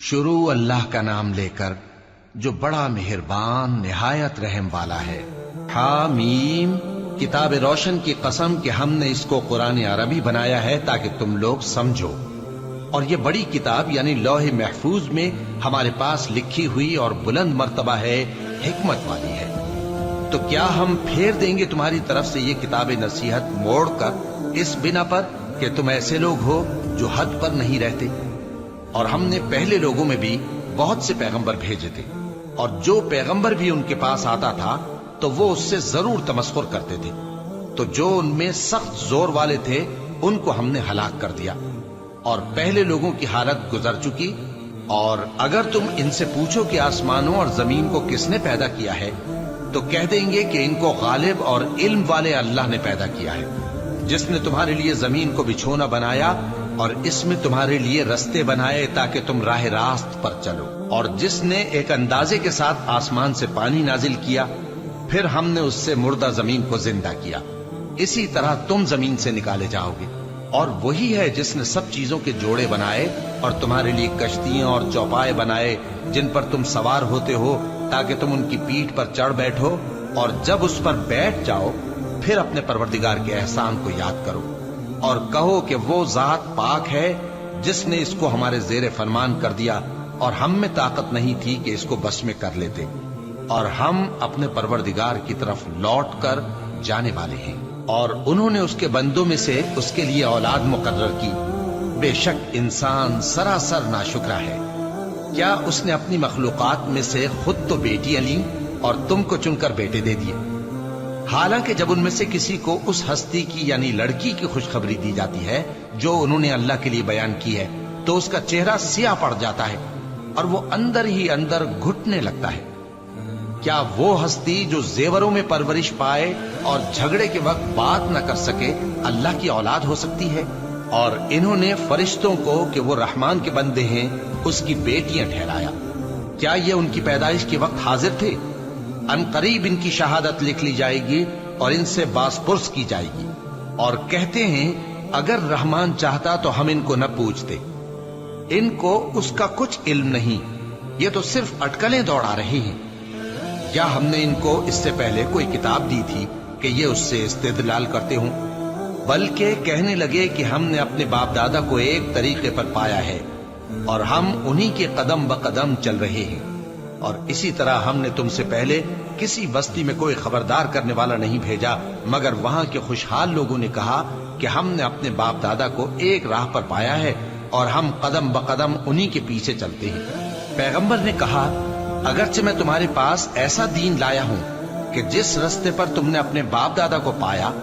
शुरू अल्लाह का नाम लेकर जो बड़ा मेहरबान निहायत रहम वाला है। हामीम, किताब रोशन की कसम कि हमने इसको कुरान अरबी बनाया है ताकि तुम लोग समझो। और ये बड़ी किताब यानी लौह महफूज में हमारे पास लिखी हुई और बुलंद मर्तबा है, हिकमत वाली है। तो क्या हम फेर देंगे तुम्हारी तरफ से ये किताब नसीहत मोड़कर इस बिना पर कि तुम ऐसे लोग हो जो हद पर नहीं रहते? और हमने पहले लोगों में भी बहुत से पैगंबर भेजे थे, और जो पैगंबर भी उनके पास आता था तो वो उससे जरूर तमस्खुर करते थे। तो जो उनमें सख्त जोर वाले थे उनको हमने हलाक कर दिया, और पहले लोगों की हालत गुजर चुकी। और अगर तुम इनसे पूछो कि आसमानों और जमीन को किसने पैदा किया है, तो कह देंगे कि इनको गालिब और इल्म वाले अल्लाह ने पैदा किया है, जिसने तुम्हारे लिए जमीन को बिछोना बनाया और इसमें तुम्हारे लिए रस्ते बनाए ताकि तुम राह रास्त पर चलो, और जिसने एक अंदाजे के साथ आसमान से पानी नाजिल किया, फिर हमने उससे मुर्दा जमीन को जिंदा किया। इसी तरह तुम जमीन से निकाले जाओगे। और वही है जिसने सब चीजों के जोड़े बनाए और तुम्हारे लिए कश्तियां और चौपाए बनाए जिन पर तुम सवार होते हो ताकि तुम उनकी पीठ पर चढ़ बैठो, और जब उस पर बैठ जाओ फिर अपने परवरदिगार के एहसान को याद करो और कहो कि वो जात पाक है जिसने इसको हमारे जेरे फरमान कर दिया और हम में ताकत नहीं थी कि इसको बस में कर लेते, और हम अपने परवरदिगार की तरफ लौट कर जाने वाले हैं। और उन्होंने उसके बंदों में से उसके लिए औलाद मुकर्रर की। बेशक इंसान सरासर नाशुक्रा है। क्या उसने अपनी मखलूकात में से खुद तो बेटियां ली और तुमको चुनकर बेटे दे दिए? हालांकि जब उनमें से किसी को उस हस्ती की यानी लड़की की खुशखबरी दी जाती है जो उन्होंने अल्लाह के लिए बयान की है, तो उसका चेहरा सियाह पड़ जाता है और वो अंदर ही अंदर घुटने लगता है। क्या वो हस्ती जो जेवरों में परवरिश पाए और झगड़े के वक्त बात न कर सके अल्लाह की औलाद हो सकती है? और इन्होंने फरिश्तों को कि वो रहमान के बंदे हैं उसकी बेटियां ठहराया। क्या ये उनकी पैदाइश के वक्त हाजिर थे? अनकरीब इनकी शहादत लिख ली जाएगी और इनसे बासपुर्स की जाएगी। और कहते हैं अगर रहमान चाहता तो हम इनको न पूछते। इनको उसका कुछ इल्म नहीं, ये तो सिर्फ अटकलें दौड़ा रहे हैं। या हमने इनको इससे पहले कोई किताब दी थी कि ये उससे इस्तेदलाल करते हों? बल्कि कहने लगे कि हमने अपने बाप दादा को एक तरीके पर पाया है और हम उन्हीं के कदम ब कदम चल रहे हैं। और इसी तरह हमने तुमसे पहले किसी बस्ती में कोई खबरदार करने वाला नहीं भेजा, मगर वहां के खुशहाल लोगों ने कहा कि हमने अपने बाप दादा को एक राह पर पाया है और हम कदम ब कदम उन्हीं के पीछे चलते हैं। पैगंबर ने कहा अगरचे मैं तुम्हारे पास ऐसा दीन लाया हूं कि जिस रास्ते पर तुमने अपने बाप दादा को पाया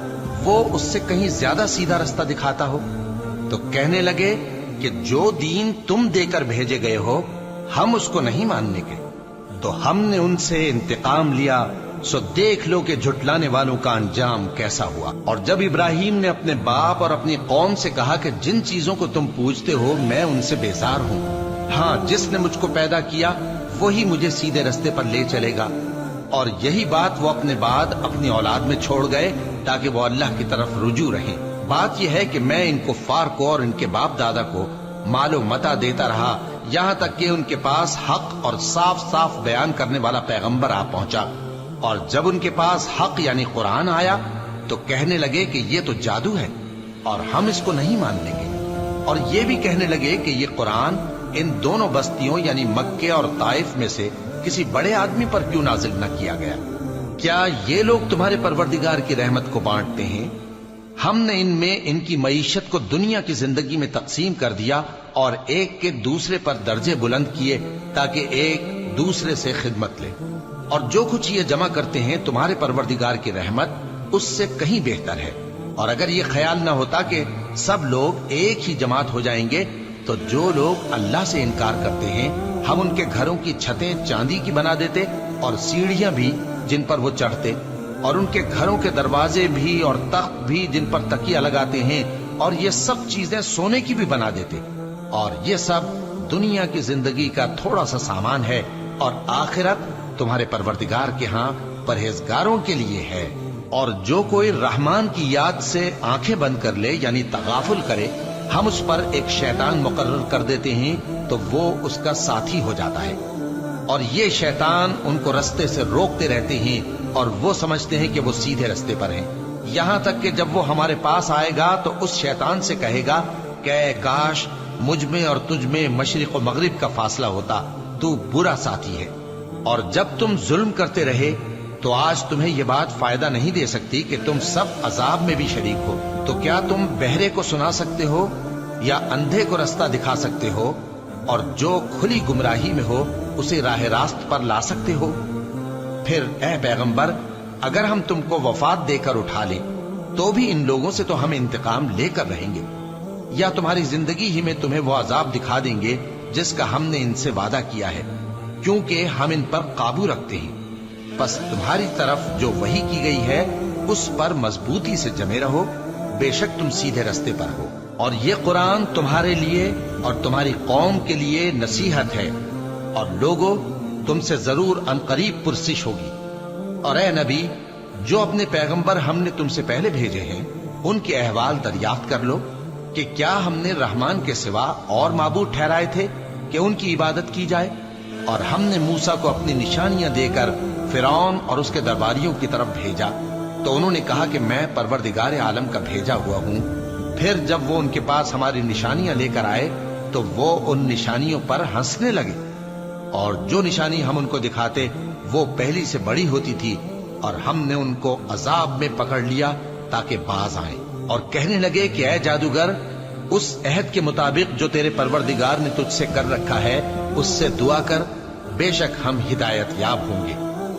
वो उससे कहीं ज्यादा सीधा रास्ता दिखाता हो, तो कहने लगे कि जो दीन तुम देकर भेजे गए हो हम उसको नहीं मानने के। तो हमने उनसे इंतकाम लिया, सो देख लो कि झुटलाने वालों का अंजाम कैसा हुआ। और जब इब्राहिम ने अपने बाप और अपनी कौम से कहा कि जिन चीजों को तुम पूछते हो मैं उनसे बेजार हूं, हाँ जिसने मुझको पैदा किया वही मुझे सीधे रास्ते पर ले चलेगा। और यही बात वो अपने बाद अपनी औलाद में छोड़ गए ताकि वो अल्लाह की तरफ रुजू रहें। बात यह है कि मैं इन कुफ्फार को और इनके बाप दादा को मालो मता देता रहा यहां तक कि उनके पास हक और साफ साफ बयान करने वाला पैगंबर आ पहुंचा। और जब उनके पास हक यानी कुरान आया तो कहने लगे कि ये तो जादू है और हम इसको नहीं मान लेंगे। और ये भी कहने लगे कि ये कुरान इन दोनों बस्तियों यानी मक्के और ताइफ में से किसी बड़े आदमी पर क्यों नाजिल न किया गया? क्या ये लोग तुम्हारे परवरदिगार की रहमत को बांटते हैं? हमने इनमें इनकी मईशत को दुनिया की जिंदगी में तकसीम कर दिया और एक के दूसरे पर दर्जे बुलंद किए ताकि एक दूसरे से खिदमत ले। और जो कुछ ये जमा करते हैं तुम्हारे परवरदिगार की रहमत उससे कहीं बेहतर है। और अगर ये ख्याल न होता कि सब लोग एक ही जमात हो जाएंगे, तो जो लोग अल्लाह से इनकार करते हैं हम उनके घरों की छतें चांदी की बना देते और सीढ़ियां भी जिन पर वो चढ़ते, और उनके घरों के दरवाजे भी और तख्त भी जिन पर तकिया लगाते हैं, और ये सब चीजें सोने की भी बना देते। और ये सब दुनिया की जिंदगी का थोड़ा सा सामान है, और आखिरत तुम्हारे परवरदिगार के यहाँ परहेजगारों के लिए है। और जो कोई रहमान की याद से आंखें बंद कर ले यानी तगाफुल करे, ہم اس پر ایک شیطان مقرر کر دیتے ہیں تو وہ اس کا ساتھی ہو جاتا ہے، اور یہ شیطان ان کو رستے سے روکتے رہتے ہیں اور وہ سمجھتے ہیں کہ وہ سیدھے رستے پر ہیں، یہاں تک کہ جب وہ ہمارے پاس آئے گا تو اس شیطان سے کہے گا کہ اے کاش مجھ میں اور تجھ میں مشرق و مغرب کا فاصلہ ہوتا، تو برا ساتھی ہے۔ اور جب تم ظلم کرتے رہے تو آج تمہیں یہ بات فائدہ نہیں دے سکتی کہ تم سب عذاب میں بھی شریک ہو، تو کیا تم بہرے کو سنا سکتے ہو یا اندھے کو رستہ دکھا سکتے ہو، اور جو کھلی گمراہی میں ہو اسے راہ راست پر لا سکتے ہو؟ پھر اے پیغمبر، اگر ہم تم کو وفات دے کر اٹھا لیں تو بھی ان لوگوں سے تو ہم انتقام لے کر رہیں گے، یا تمہاری زندگی ہی میں تمہیں وہ عذاب دکھا دیں گے جس کا ہم نے ان سے وعدہ کیا ہے، کیونکہ ہم ان پر قابو رکھتے ہیں۔ پس تمہاری طرف جو وحی کی گئی ہے اس پر مضبوطی سے جمے رہو، بے شک تم سیدھے رستے پر ہو، اور یہ قرآن تمہارے لیے اور تمہاری قوم کے لیے نصیحت ہے، اور لوگوں تم سے ضرور عنقریب پرسش ہوگی۔ اور اے نبی، جو اپنے پیغمبر ہم نے تم سے پہلے بھیجے ہیں ان کے احوال دریافت کر لو کہ کیا ہم نے رحمان کے سوا اور معبود ٹھہرائے تھے کہ ان کی عبادت کی جائے؟ اور ہم نے موسیٰ کو اپنی نشانیاں دے کر فرعون اور اس کے درباریوں کی طرف بھیجا، تو انہوں نے کہا کہ میں پروردگار عالم کا بھیجا ہوا ہوں۔ پھر جب وہ ان کے پاس ہماری نشانیاں لے کر آئے تو وہ ان نشانیوں پر ہنسنے لگے، اور جو نشانی ہم ان کو دکھاتے وہ پہلی سے بڑی ہوتی تھی، اور ہم نے ان کو عذاب میں پکڑ لیا تاکہ باز آئیں، اور کہنے لگے کہ اے جادوگر، اس عہد کے مطابق جو تیرے پروردگار نے تجھ سے کر رکھا ہے اس سے دعا کر، بے شک ہم ہدایت یاب ہوں گے۔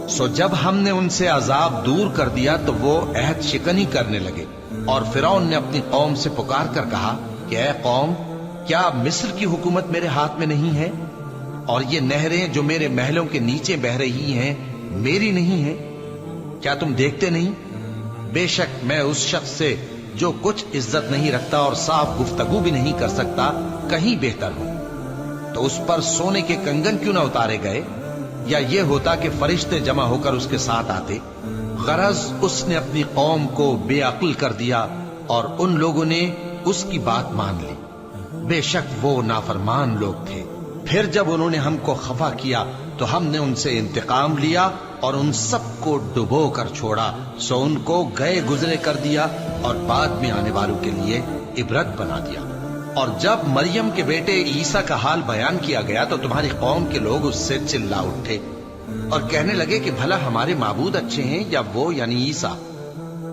سو جب ہم نے ان سے عذاب دور کر دیا تو وہ عہد شکنی کرنے لگے، اور فرعون نے اپنی قوم سے پکار کر کہا کہ اے قوم، کیا مصر کی حکومت میرے ہاتھ میں نہیں ہے، اور یہ نہریں جو میرے محلوں کے نیچے بہ رہی ہیں میری نہیں ہیں؟ کیا تم دیکھتے نہیں؟ بے شک میں اس شخص سے جو کچھ عزت نہیں رکھتا اور صاف گفتگو بھی نہیں کر سکتا کہیں بہتر ہوں۔ تو اس پر سونے کے کنگن کیوں نہ اتارے گئے، یا یہ ہوتا کہ فرشتے جمع ہو کر اس کے ساتھ آتے؟ غرض اس نے اپنی قوم کو بے عقل کر دیا اور ان لوگوں نے اس کی بات مان لی، بے شک وہ نافرمان لوگ تھے۔ پھر جب انہوں نے ہم کو خفا کیا تو ہم نے ان سے انتقام لیا اور ان سب کو ڈبو کر چھوڑا، سو ان کو گئے گزرے کر دیا اور بعد میں آنے والوں کے لیے عبرت بنا دیا۔ اور جب مریم کے بیٹے عیسیٰ کا حال بیان کیا گیا تو تمہاری قوم کے لوگ اس سے چلا اٹھے اور کہنے لگے کہ بھلا ہمارے معبود اچھے ہیں یا وہ یعنی عیسیٰ؟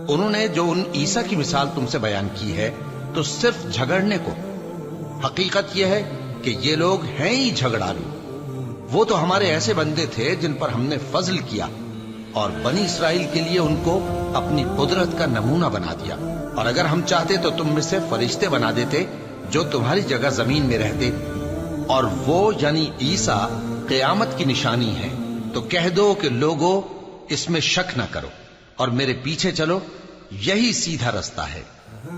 انہوں نے جو ان عیسیٰ کی مثال تم سے بیان کی ہے تو صرف جھگڑنے کو، حقیقت یہ ہے کہ یہ لوگ ہیں ہی جھگڑالو۔ وہ تو ہمارے ایسے بندے تھے جن پر ہم نے فضل کیا، اور بنی اسرائیل کے لیے ان کو اپنی قدرت کا نمونہ بنا دیا، اور اگر ہم چاہتے تو تم میں سے فرشتے بنا دیتے جو تمہاری جگہ زمین میں رہتے، اور وہ یعنی عیسیٰ قیامت کی نشانی ہے۔ تو کہہ دو کہ لوگوں اس میں شک نہ کرو اور میرے پیچھے چلو، یہی سیدھا رستہ ہے،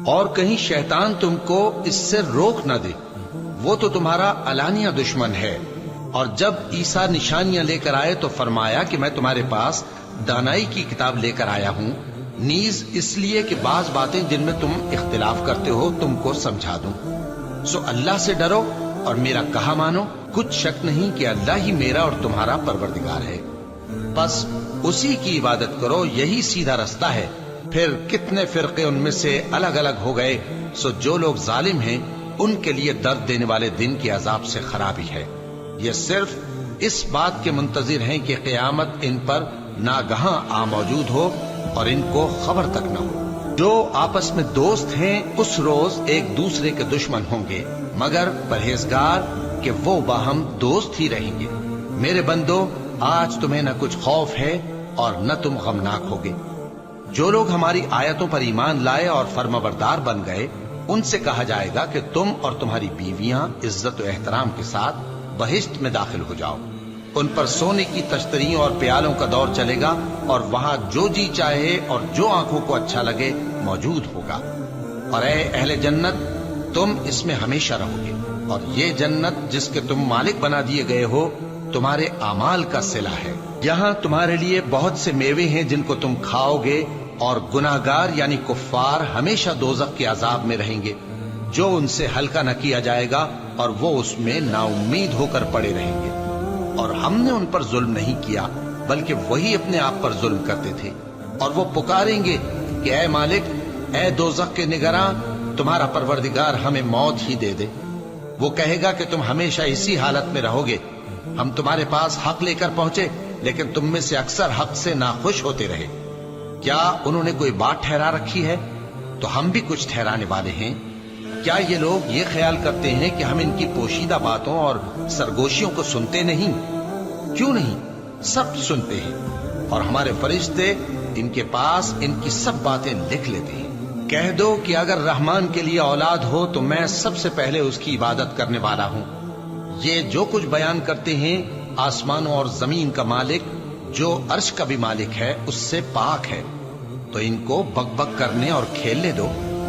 اور کہیں شیطان تم کو اس سے روک نہ دے، وہ تو تمہارا علانیہ دشمن ہے۔ اور جب عیسیٰ نشانیاں لے کر آئے تو فرمایا کہ میں تمہارے پاس دانائی کی کتاب لے کر آیا ہوں، نیز اس لیے کہ بعض باتیں جن میں تم اختلاف کرتے ہو تم کو سمجھا دوں۔ سو اللہ سے ڈرو اور میرا کہا مانو، کچھ شک نہیں کہ اللہ ہی میرا اور تمہارا پروردگار ہے، بس اسی کی عبادت کرو، یہی سیدھا رستہ ہے۔ پھر کتنے فرقے ان میں سے الگ الگ ہو گئے، سو جو لوگ ظالم ہیں ان کے لیے درد دینے والے دن کے عذاب سے خرابی ہے۔ یہ صرف اس بات کے منتظر ہیں کہ قیامت ان پر ناگہاں آ موجود ہو اور ان کو خبر تک نہ ہو۔ جو آپس میں دوست ہیں اس روز ایک دوسرے کے دشمن ہوں گے، مگر پرہیزگار کہ وہ باہم دوست ہی رہیں گے۔ میرے بندو، آج تمہیں نہ کچھ خوف ہے اور نہ تم غمناک ہوگے۔ جو لوگ ہماری آیتوں پر ایمان لائے اور فرمانبردار بن گئے ان سے کہا جائے گا کہ تم اور تمہاری بیویاں عزت و احترام کے ساتھ بہشت میں داخل ہو جاؤ۔ ان پر سونے کی تشتریوں اور پیالوں کا دور چلے گا، اور وہاں جو جی چاہے اور جو آنکھوں کو اچھا لگے موجود ہوگا۔ اور اے اہل جنت، تم اس میں ہمیشہ رہو گے، اور یہ جنت جس کے تم مالک بنا دیے گئے ہو تمہارے اعمال کا صلہ ہے۔ یہاں تمہارے لیے بہت سے میوے ہیں جن کو تم کھاؤ گے، اور گناہگار یعنی کفار ہمیشہ دوزخ کے عذاب میں رہیں گے۔ जो उनसे हल्का न किया जाएगा और वो उसमें नाउम्मीद होकर पड़े रहेंगे। और हमने उन पर जुल्म नहीं किया बल्कि वही अपने आप पर जुल्म करते थे। और वो पुकारेंगे कि ऐ मालिक, ऐ दोज़ख के निगरां, तुम्हारा परवरदिगार हमें मौत ही दे दे। वो कहेगा कि तुम हमेशा इसी हालत में रहोगे। हम तुम्हारे पास हक लेकर पहुंचे, लेकिन तुम में से अक्सर हक से नाखुश होते रहे। क्या उन्होंने कोई बात ठहरा रखी है? तो हम भी कुछ ठहराने वाले हैं। क्या ये लोग ये ख्याल करते हैं कि हम इनकी पोशीदा बातों और सरगोशियों को सुनते नहीं? क्यों नहीं, सब सुनते हैं और हमारे फरिश्ते इनके पास इनकी सब बातें लिख लेते हैं। कह दो कि अगर रहमान के लिए औलाद हो तो मैं सबसे पहले उसकी इबादत करने वाला हूं। ये जो कुछ बयान करते हैं आसमानों और जमीन का मालिक, जो अर्श का भी मालिक है, उससे पाक है। तो इनको बकबक करने और खेलने दो,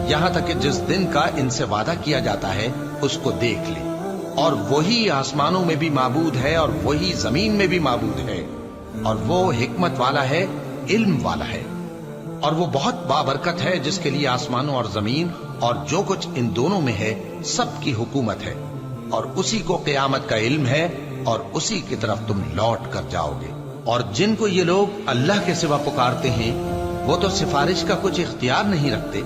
यहां तक कि जिस दिन का इनसे वादा किया जाता है उसको देख ले। और वही आसमानों में भी माबूद है और वही जमीन में भी माबूद है, और वो हिकमत वाला है, इल्म वाला है। और वो बहुत बाबरकत है जिसके लिए आसमानों और जमीन और जो कुछ इन दोनों में है सबकी हुकूमत है। और उसी को क़यामत का इल्म है और उसी की तरफ तुम लौट कर जाओगे। और जिनको ये लोग अल्लाह के सिवा पुकारते हैं वो तो सिफारिश का कुछ इख्तियार नहीं रखते।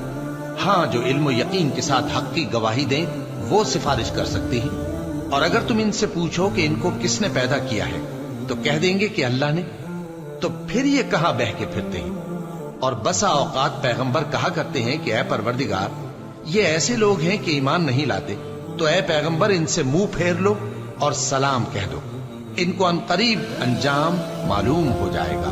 हाँ, जो इल्म यकीन के साथ हक की गवाही दें वो सिफारिश कर सकते हैं। और अगर तुम इनसे पूछो कि इनको किसने पैदा किया है तो कह देंगे कि अल्लाह ने। तो फिर ये कहां बह के फिरते हैं? और बसा औकात पैगंबर कहा करते हैं कि ऐ परवरदिगार, ये ऐसे लोग हैं कि ईमान नहीं लाते, तो ऐ पैगंबर इनसे मुंह फेर लो और सलाम कह दो। इनको अनकरीब अंजाम मालूम हो जाएगा।